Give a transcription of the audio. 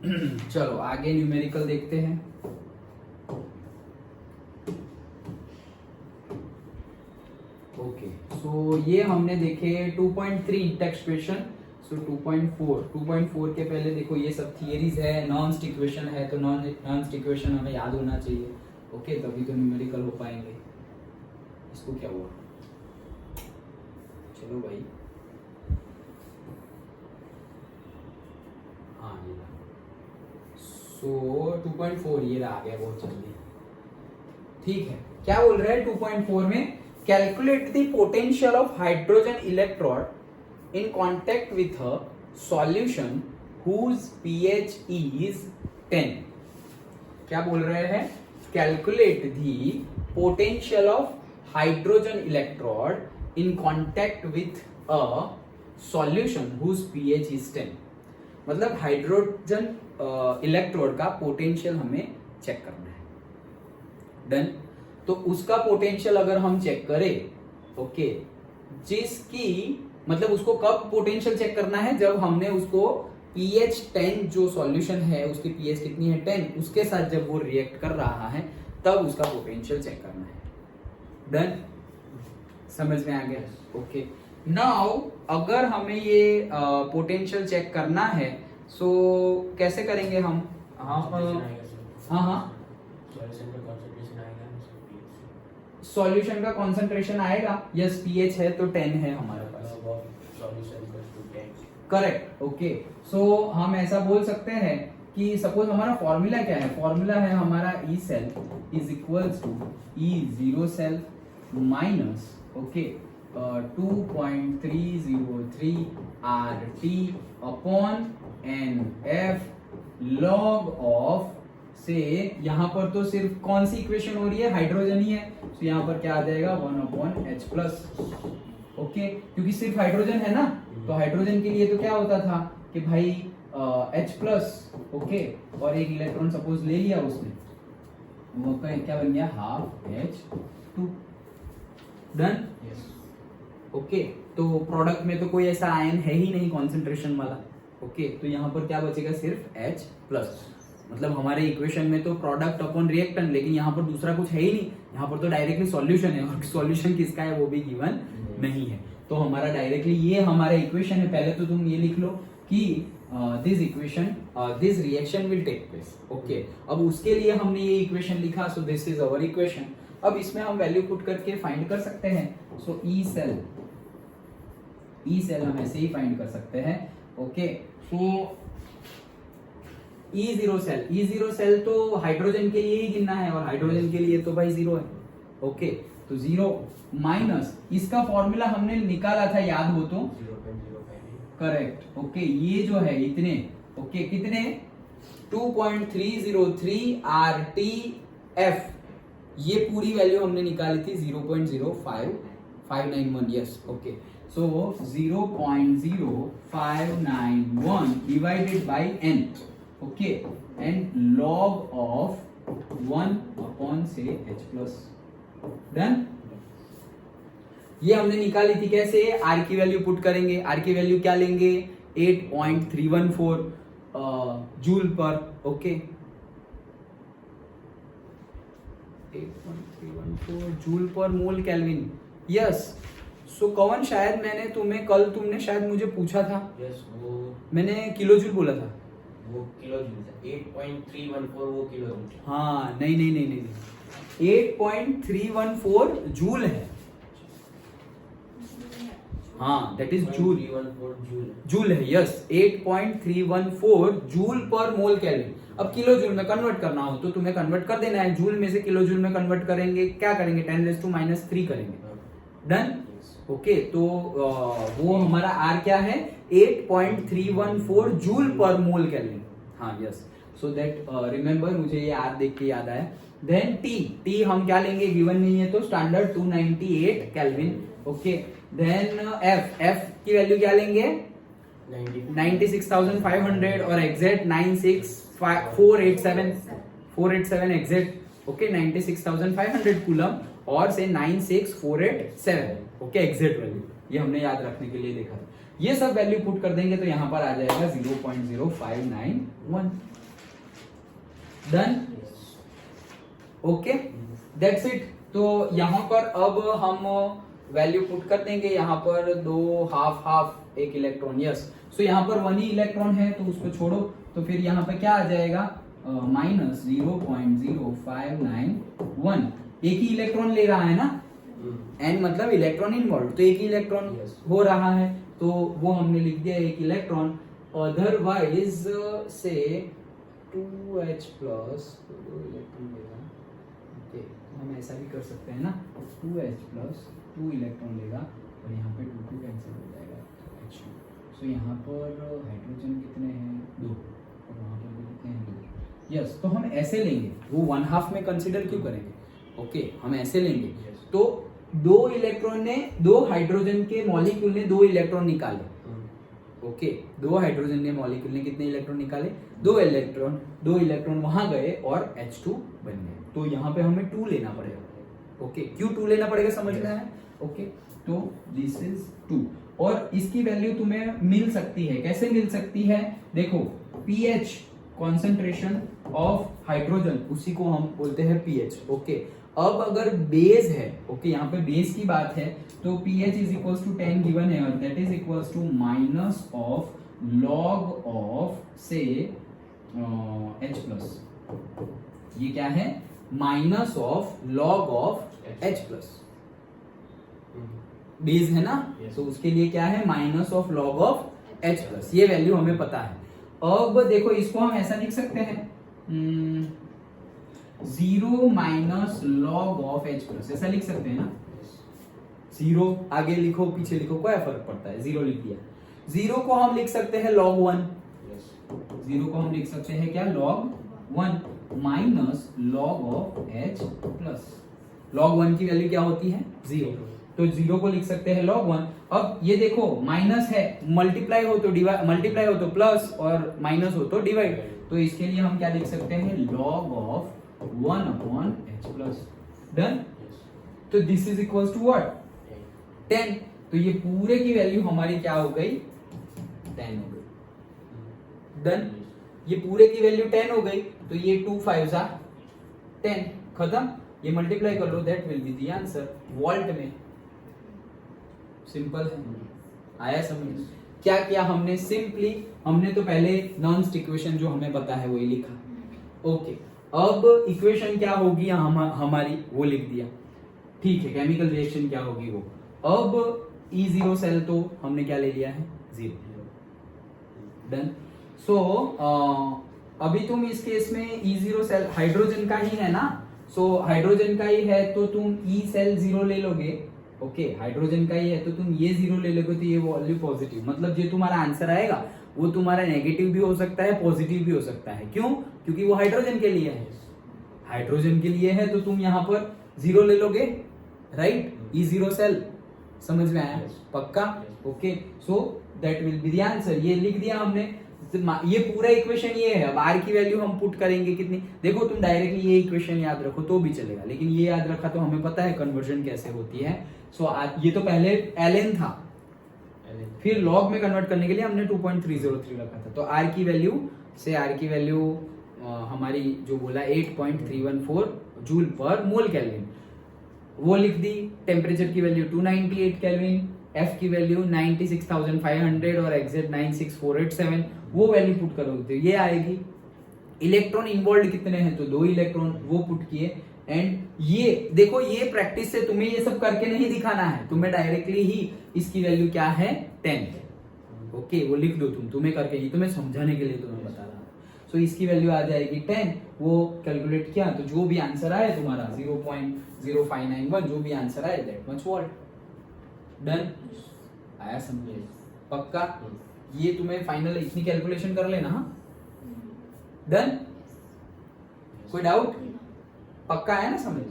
चलो आगे न्यूमेरिकल देखते हैं। ओके सो ये हमने देखे 2.3 इंटेक्स क्वेश्चन। सो 2.4 के पहले देखो ये सब थियरीज है, नॉन्स्ट इक्वेशन है, तो नॉन्स्ट इक्वेशन हमें याद होना चाहिए। ओके तभी तो न्यूमेरिकल हो पाएंगे। इसको क्या हुआ, चलो भाई हाँ ये सो 2.4 ये आ गया बहुत जल्दी। ठीक है, क्या बोल रहा है 2.4 में, calculate the potential of hydrogen electrode in contact with a solution whose pH is 10। क्या बोल रहे हैं, calculate the potential of hydrogen electrode in contact with a solution whose pH is 10। मतलब हाइड्रोजन इलेक्ट्रोड का पोटेंशियल हमें check करना है। Done. तो उसका पोटेंशियल अगर हम चेक करें, ओके, जिसकी मतलब उसको कब पोटेंशियल चेक करना है, जब हमने उसको pH 10 जो सॉल्यूशन है उसकी pH कितनी है 10, उसके साथ जब वो रिएक्ट कर रहा है तब उसका पोटेंशियल चेक करना है। डन, समझ में आ गया? ओके नाउ अगर हमें ये पोटेंशियल चेक करना है सो कैसे करेंगे हम? हाँ सॉल्यूशन का कॉन्सेंट्रेशन आएगा। यस पीएच है तो 10 है हमारे पास। करेक्ट। ओके सो हम ऐसा बोल सकते हैं कि सपोज हमारा फॉर्मूला क्या है, फॉर्मूला है हमारा E cell is equals to E zero cell minus okay 2.303 RT upon NF log of से, यहाँ पर तो सिर्फ कौन सी इक्वेशन हो रही है, हाइड्रोजन ही है, तो यहाँ पर क्या आ जाएगा 1/H प्लस। ओके क्योंकि सिर्फ हाइड्रोजन है ना, तो हाइड्रोजन के लिए तो क्या होता था कि भाई H प्लस ओके, और एक इलेक्ट्रॉन सपोज ले लिया उसने, वो क्या बन गया ½ डन। ओके तो प्रोडक्ट में तो कोई ऐसा आयन है ही नहीं कॉन्सेंट्रेशन वाला। ओके तो यहाँ पर क्या बचेगा, सिर्फ H प्लस। मतलब हमारे इक्वेशन में तो प्रोडक्ट अपॉन रिएक्टेंट, लेकिन यहाँ पर दूसरा कुछ है ही नहीं, यहाँ पर तो डायरेक्टली सॉल्यूशन है, और सॉल्यूशन किसका है वो भी गिवन नहीं है, तो हमारा डायरेक्टली ये हमारा इक्वेशन है। पहले तो तुम ये लिख लो कि this equation this reaction will take place. Okay अब उसके लिए हमने ये इक्वेशन लिखा, so this is our equation. अब इसमें हम वैल्यू पुट करके फाइंड कर सकते हैं। सो ई सेल हम ऐसे ही फाइंड कर सकते हैं। ओके सो E0 सेल तो हाइड्रोजन के लिए ही गिनना है, और हाइड्रोजन के लिए तो भाई 0 है। ओके तो 0 माइनस इसका फॉर्मूला हमने निकाला था, याद हो तो 0.05। करेक्ट। ओके ये जो है इतने, ओके कितने 2.303 RTF, ये पूरी वैल्यू हमने निकाली थी 0.05591। Yes okay so 0.0591 divided by n। Okay and log of 1 से H प्लस। डन। ये हमने निकाली थी कैसे, R की वैल्यू पुट करेंगे। R की वैल्यू क्या लेंगे 8.314 जूल पर। ओके 8.314 जूल पर मोल केल्विन। यस सो कौन, शायद मैंने तुमने शायद मुझे पूछा था। यस वो मैंने किलो जूल बोला था, वो किलो जूल था। 8.314 वो किलो जूल। हाँ नहीं 8.314 जूल है। हाँ दैट इज जूल। 314 जूल है। यस 8.314 जूल पर मोल केल्विन। अब किलो जूल में कन्वर्ट करना हो तो तुम्हें कन्वर्ट कर देना है, जूल में से किलो जूल में कन्वर्ट करेंगे, क्या करेंगे 10⁻³ करेंगे। डन। ओके तो वो हमारा R क्या है 8.314 जूल पर मोल केल्विन। हाँ यस सो दैट रिमेंबर, मुझे ये R देख के याद आया। देन T हम क्या लेंगे, गिवन नहीं है तो standard 298 kelvin. Okay then F की वैल्यू क्या लेंगे 96,500 और एग्जैक्ट 487 एग्जैक्ट। ओके 96,500 कूलम और से 96487। ओके एग्जैक्ट वैल्यू, ये हमने याद रखने के लिए देखा था। ये सब वैल्यू पुट कर देंगे तो यहाँ पर आ जाएगा 0.0591। Done, okay, that's it. तो यहाँ पर अब हम वैल्यू पुट कर देंगे, यहाँ पर दो हाफ एक इलेक्ट्रॉन, यस। सो यहाँ पर 1 ही इलेक्ट्रॉन है तो उसको छोड़ो, तो फिर यहाँ पे क्या आ जाएगा -0.0591। एक ही इलेक्ट्रॉन ले रहा है ना, एन मतलब इलेक्ट्रॉन इन्वॉल्व, तो एक ही इलेक्ट्रॉन हो रहा है, तो वो हमने लिख दिया एक इलेक्ट्रॉन। अदरवाइज से 2H प्लस, तो 2 इलेक्ट्रॉन लेगा, ओके, हम ऐसा भी कर सकते हैं ना, 2H प्लस 2 इलेक्ट्रॉन लेगा और यहाँ पे 2 कैंसिल हो जाएगा, H2। सो यहाँ पर हाइड्रोजन कितने हैं, 2, और वहाँ पर भी कितने हैं, 2, यस। तो हम ऐसे लेंगे, वो 1/2 में कंसिडर क्यों करेंगे, ओके, हम ऐसे लेंगे। तो 2 इलेक्ट्रॉन ने, 2 हाइड्रोजन के मॉलिक्यूल ने 2 इलेक्ट्रॉन निकाले, ओके, 2 हाइड्रोजन के मॉलिक्यूल ने कितने इलेक्ट्रॉन निकाले, 2 इलेक्ट्रॉन वहां गए और H2 बन गए। तो यहाँ पे हमें 2 लेना पड़ेगा, ओके, क्यों 2 लेना पड़ेगा समझ में आया, ओके। तो दिस इज 2, और इसकी वैल्यू तुम्हें मिल सकती है, कैसे मिल सकती है, देखो pH कॉन्सेंट्रेशन ऑफ हाइड्रोजन, उसी को हम बोलते हैं pH, ओके। अब अगर बेस है, ओके, यहाँ पे बेस की बात है, तो pH is equal to 10 given है, और that is equal to minus of log of से H प्लस, ये क्या है, minus of log of H plus, base है ना, तो उसके लिए क्या है, minus of log of H plus, ये वैल्यू हमें पता है। अब देखो इसको हम ऐसा लिख सकते हैं, 0 minus log of H plus, ऐसा लिख सकते हैं ना, 0 आगे लिखो पीछे लिखो कोई फर्क पड़ता है, 0 लिख दिया। 0 को हम लिख सकते हैं log 1, 0 को हम लिख सकते हैं क्या, log 1 minus log of H plus, log 1 की वैल्यू क्या होती है, 0, तो 0 को लिख सकते हैं log 1। अब ये देखो माइनस है, मल्टीप्लाई हो तो डिवाइड, मल्टीप्लाई हो तो प्लस, और माइनस हो तो डिवाइड, तो इसके लिए हम क्या लिख सकते हैं, log of 1 upon H plus, done. तो this is equal to what, 10। तो ये पूरे की वैल्यू हमारी क्या हो गई, 10 हो गई, डन। ये पूरे की वैल्यू 10 हो गई, तो ये 2 5 10, खत्म। ये मल्टीप्लाई कर लो, that will be the answer, volt में, सिंपल है, आया समझ। क्या किया हमने, सिंपली हमने तो पहले नॉन्स्ट इक्वेशन जो हमें पता है वही लिखा, ओके। अब इक्वेशन क्या होगी हमारी, वो लिख दिया, ठीक है। केमिकल रिएक्शन क्या होगी वो, अब E0 सेल तो हमने क्या ले लिया है, 0, डन। सो अभी तुम इस केस में E0 सेल हाइड्रोजन का ही है ना, सो हाइड्रोजन का ही है तो तुम E सेल 0 ले लोगे, ओके, हाइड्रोजन का ही है तो तुम ये 0 ले लोगे, तो ये वैल्यू पॉजिटिव, मतलब जो तुम्हारा आंसर आएगा वो तुम्हारा नेगेटिव भी हो सकता है, पॉजिटिव भी हो सकता है, क्यों, क्योंकि वो हाइड्रोजन के लिए है, हाइड्रोजन के लिए है, तो तुम यहाँ पर 0 ले लोगे, राइट, E0 सेल, समझ में आया, पक्का, okay. So that will be the answer, ये लिख दिया हमने। ये पूरा इक्वेशन ये है, अब आर की वैल्यू हम पुट करेंगे कितनी, देखो तुम डायरेक्टली ये इक्वेशन याद रखो तो भी चलेगा, लेकिन ये याद रखा तो हमें पता है कन्वर्जन कैसे होती है। सो ये तो पहले ln था, फिर लॉग में कन्वर्ट करने के लिए हमने 2.303 रखा था, तो आर की वैल्यू से, आर की वैल्यू हमारी जो बोला 8.314 जूल पर मोल केल्विन, वो लिख दी। टेम्परेचर की वैल्यू 298 केल्विन, एफ की वैल्यू 96,500 और एग्जैक्ट 96487, वो वैल्यू पुट करोगे तो ये आएगी। इलेक्ट्रॉन इन्वॉल्व कितने हैं, तो 2 इलेक्ट्रॉन, वो पुट किए। एंड ये देखो, ये प्रैक्टिस से तुम्हें ये सब करके नहीं दिखाना है, तुम्हें डायरेक्टली ही इसकी वैल्यू क्या है, 10, ओके, वो लिख दो तुम्हें करके, ये तुम्हें समझाने के लिए तुम्हें बता रहा हूं। सो इसकी वैल्यू आ जाएगी 10, वो कैलकुलेट किया तो जो भी आंसर आए तुम्हारा 0.0591, जो भी आंसर आए दैट मच वॉल्ट, डन। आया समझे, पक्का। ये तुम्हें फाइनल इतनी कैलकुलेशन कर लेना, हाँ, डन। कोई डाउट, पक्का है ना समझ,